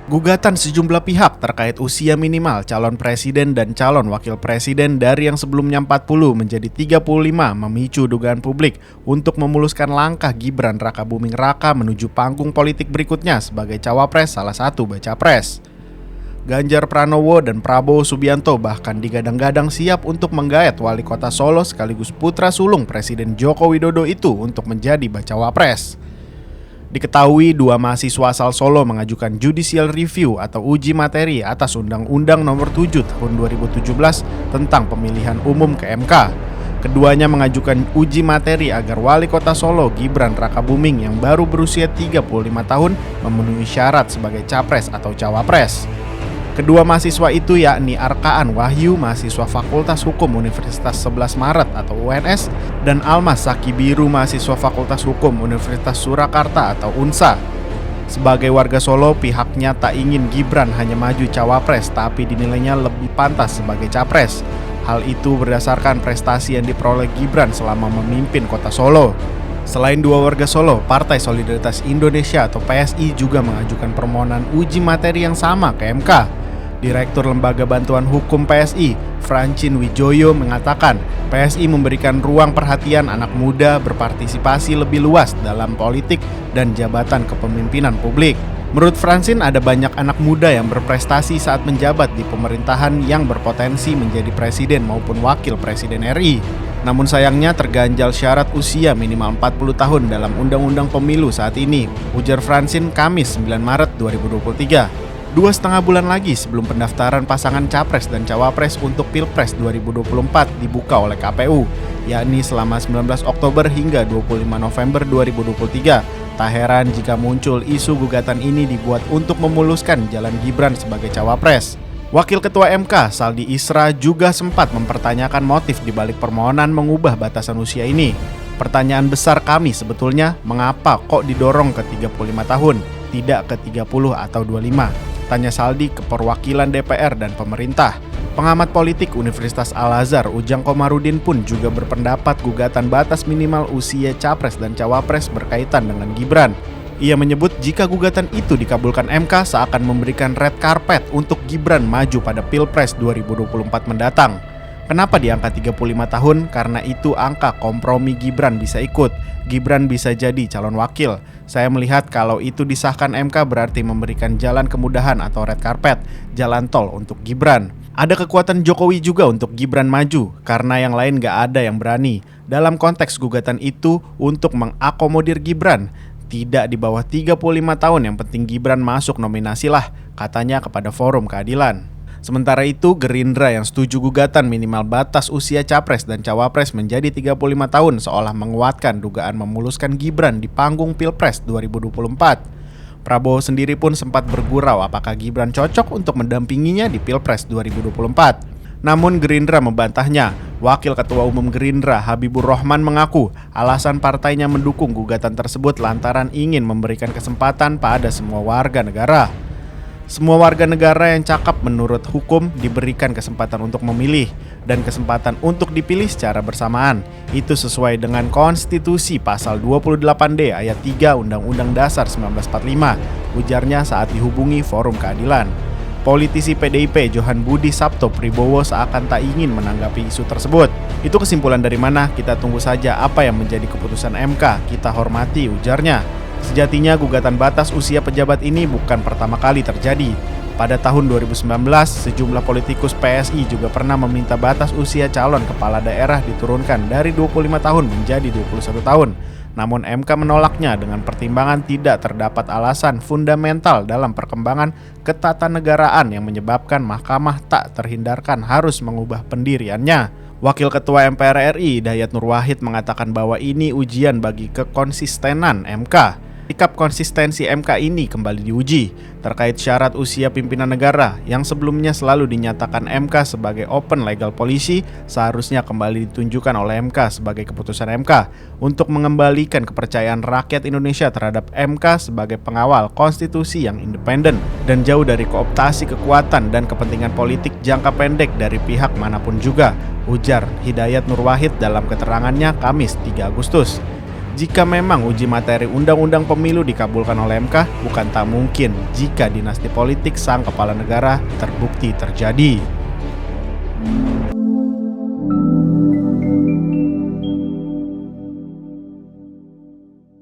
Gugatan sejumlah pihak terkait usia minimal calon presiden dan calon wakil presiden dari yang sebelumnya 40 menjadi 35 memicu dugaan publik untuk memuluskan langkah Gibran Rakabuming Raka menuju panggung politik berikutnya sebagai cawapres salah satu baca pres. Ganjar Pranowo dan Prabowo Subianto bahkan digadang-gadang siap untuk menggayat wali kota Solo sekaligus putra sulung Presiden Joko Widodo itu untuk menjadi bacawa pres. Diketahui dua mahasiswa asal Solo mengajukan judicial review atau uji materi atas Undang-Undang Nomor 7 Tahun 2017 tentang pemilihan umum ke MK. Keduanya mengajukan uji materi agar wali kota Solo Gibran Rakabuming yang baru berusia 35 tahun memenuhi syarat sebagai capres atau cawapres. Kedua mahasiswa itu yakni Arkaan Wahyu, mahasiswa Fakultas Hukum Universitas 11 Maret atau UNS, dan Almas Sakibiru, mahasiswa Fakultas Hukum Universitas Surakarta atau UNSA. Sebagai warga Solo, pihaknya tak ingin Gibran hanya maju cawapres, tapi dinilainya lebih pantas sebagai capres. Hal itu berdasarkan prestasi yang diperoleh Gibran selama memimpin kota Solo. Selain dua warga Solo, Partai Solidaritas Indonesia atau PSI juga mengajukan permohonan uji materi yang sama ke MK. Direktur Lembaga Bantuan Hukum PSI, Francin Wijoyo mengatakan PSI memberikan ruang perhatian anak muda berpartisipasi lebih luas dalam politik dan jabatan kepemimpinan publik. Menurut Francin, ada banyak anak muda yang berprestasi saat menjabat di pemerintahan yang berpotensi menjadi presiden maupun wakil presiden RI. Namun sayangnya terganjal syarat usia minimal 40 tahun dalam Undang-Undang Pemilu saat ini, ujar Francin Kamis 9 Maret 2023. 2,5 bulan lagi sebelum pendaftaran pasangan capres dan cawapres untuk Pilpres 2024 dibuka oleh KPU, yakni selama 19 Oktober hingga 25 November 2023. Tak heran jika muncul isu gugatan ini dibuat untuk memuluskan jalan Gibran sebagai cawapres. Wakil Ketua MK, Saldi Isra, juga sempat mempertanyakan motif dibalik permohonan mengubah batasan usia ini. Pertanyaan besar kami sebetulnya, mengapa kok didorong ke 35 tahun, tidak ke 30 atau 25? Tanya Saldi ke perwakilan DPR dan pemerintah. Pengamat politik Universitas Al-Azhar Ujang Komarudin pun juga berpendapat gugatan batas minimal usia capres dan cawapres berkaitan dengan Gibran. Ia menyebut jika gugatan itu dikabulkan MK seakan memberikan red carpet untuk Gibran maju pada Pilpres 2024 mendatang. Kenapa di angka 35 tahun? Karena itu angka kompromi Gibran bisa ikut. Gibran bisa jadi calon wakil. Saya melihat kalau itu disahkan MK berarti memberikan jalan kemudahan atau red carpet, jalan tol untuk Gibran. Ada kekuatan Jokowi juga untuk Gibran maju, karena yang lain gak ada yang berani. Dalam konteks gugatan itu untuk mengakomodir Gibran, tidak di bawah 35 tahun, yang penting Gibran masuk nominasi lah, katanya kepada Forum Keadilan. Sementara itu, Gerindra yang setuju gugatan minimal batas usia capres dan cawapres menjadi 35 tahun seolah menguatkan dugaan memuluskan Gibran di panggung Pilpres 2024. Prabowo sendiri pun sempat bergurau apakah Gibran cocok untuk mendampinginya di Pilpres 2024. Namun Gerindra membantahnya. Wakil Ketua Umum Gerindra Habibur Rahman mengaku alasan partainya mendukung gugatan tersebut lantaran ingin memberikan kesempatan pada semua warga negara. Semua warga negara yang cakap menurut hukum diberikan kesempatan untuk memilih dan kesempatan untuk dipilih secara bersamaan. Itu sesuai dengan konstitusi pasal 28D ayat 3 Undang-Undang Dasar 1945, ujarnya saat dihubungi Forum Keadilan. Politisi PDIP Johan Budi Sabto Pribowo seakan tak ingin menanggapi isu tersebut. Itu kesimpulan dari mana? Kita tunggu saja apa yang menjadi keputusan MK, kita hormati, ujarnya. Sejatinya gugatan batas usia pejabat ini bukan pertama kali terjadi. Pada tahun 2019, sejumlah politikus PSI juga pernah meminta batas usia calon kepala daerah diturunkan dari 25 tahun menjadi 21 tahun. Namun MK menolaknya dengan pertimbangan tidak terdapat alasan fundamental dalam perkembangan ketatanegaraan yang menyebabkan mahkamah tak terhindarkan harus mengubah pendiriannya. Wakil Ketua MPR RI Hidayat Nur Wahid mengatakan bahwa ini ujian bagi kekonsistenan MK. Sikap konsistensi MK ini kembali diuji terkait syarat usia pimpinan negara yang sebelumnya selalu dinyatakan MK sebagai open legal policy seharusnya kembali ditunjukkan oleh MK sebagai keputusan MK untuk mengembalikan kepercayaan rakyat Indonesia terhadap MK sebagai pengawal konstitusi yang independen dan jauh dari kooptasi kekuatan dan kepentingan politik jangka pendek dari pihak manapun juga, ujar Hidayat Nur Wahid dalam keterangannya Kamis 3 Agustus. Jika memang uji materi Undang-Undang Pemilu dikabulkan oleh MK, bukan tak mungkin jika dinasti politik sang kepala negara terbukti terjadi.